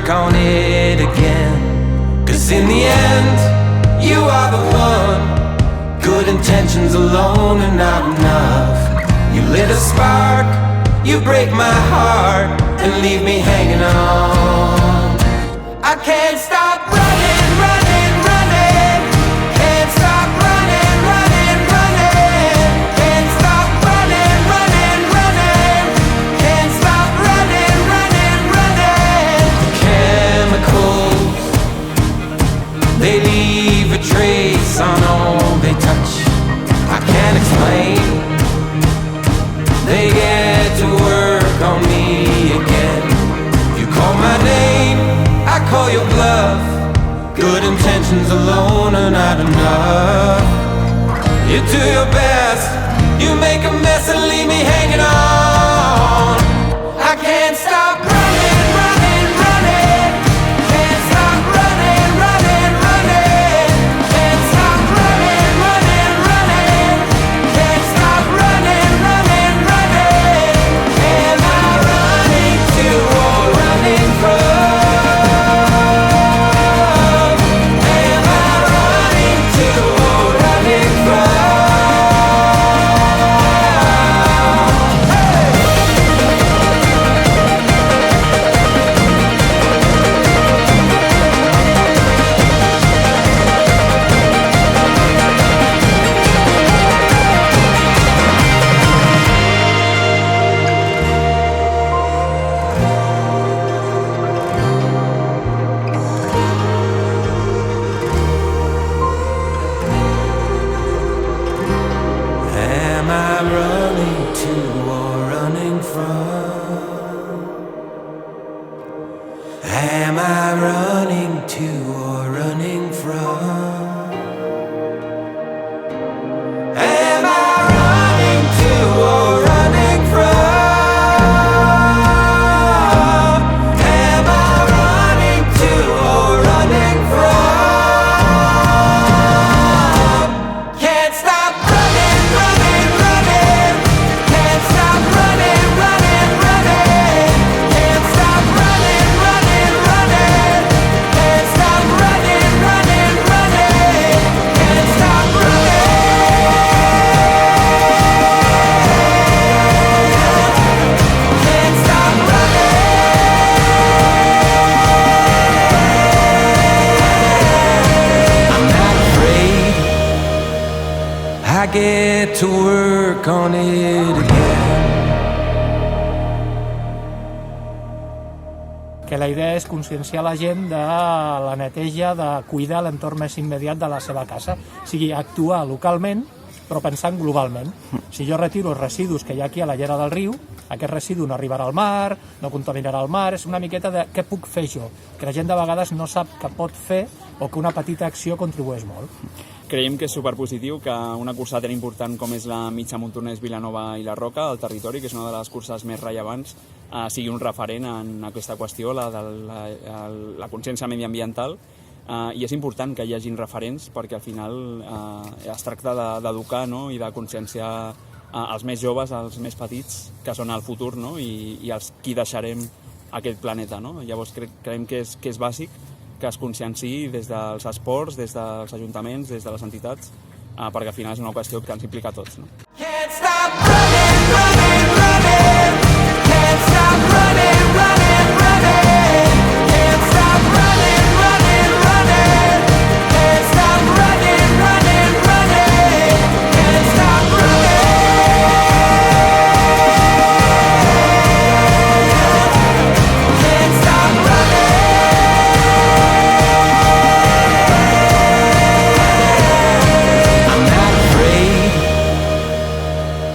work on it again. 'Cause in the end, you are the one. Good intentions alone are not enough. You lit a spark, you break my heart, and leave me hanging on. I can't stop running, running, running. Can't stop running, running, running. Can't stop running, running, running. Can't stop running, running, running. The chemicals, they leave a trace on all they touch. I can't explain. They get to work on me again. You call my name, I call your bluff. Good intentions alone are not enough. You do your best, you make a mess and leave me hanging on. I can't stop running, running, running. Can't stop running, running, running. Can't stop running, running, running. Can't stop running, running, running. Am I running to or running from? Am I running to or running from? Am I running to or running from? Am I running to or running from? Am I running to or running from? Am I running to or running from? Can't stop running, running, running. Can't stop running, running, running. Can't stop running, running, running. Can't stop running, running, running. Can't stop running. Can't stop running. I'm not afraid. I get to work on it again. Que la idea és conscienciar la gent de la neteja, de cuidar l'entorn més immediat de la seva casa. O sigui, actuar localment, però pensant globalment. Si jo retiro els residus que hi ha aquí a la llera del riu, aquest residu no arribarà al mar, no contaminarà el mar, és una miqueta de què puc fer jo, que la gent de vegades no sap que pot fer o que una petita acció contribueix molt. Creiem que és superpositiu que una cursa tan important com és la Mitja Montornès, Vilanova i la Roca, al territori, que és una de les curses més rellevants, sigui un referent en aquesta qüestió, la consciència mediambiental, i és important que hi hagin referents perquè al final es tracta d'educar, no? I de conscienciar els més joves, els més petits, que són el futur, no? I els qui deixarem aquest planeta, no? Llavors creiem que és bàsic que es conscienciï des dels esports, des dels ajuntaments, des de les entitats, perquè al final és una qüestió que ens implica a tots, no? Can't stop running, running, running. Can't stop running, running, running. Can't stop running, running, running. Can't stop running, running, running. Can't stop running. Can't stop running. I'm not afraid.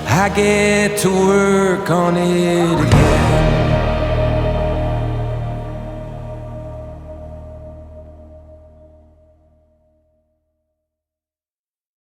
I get to work on it again.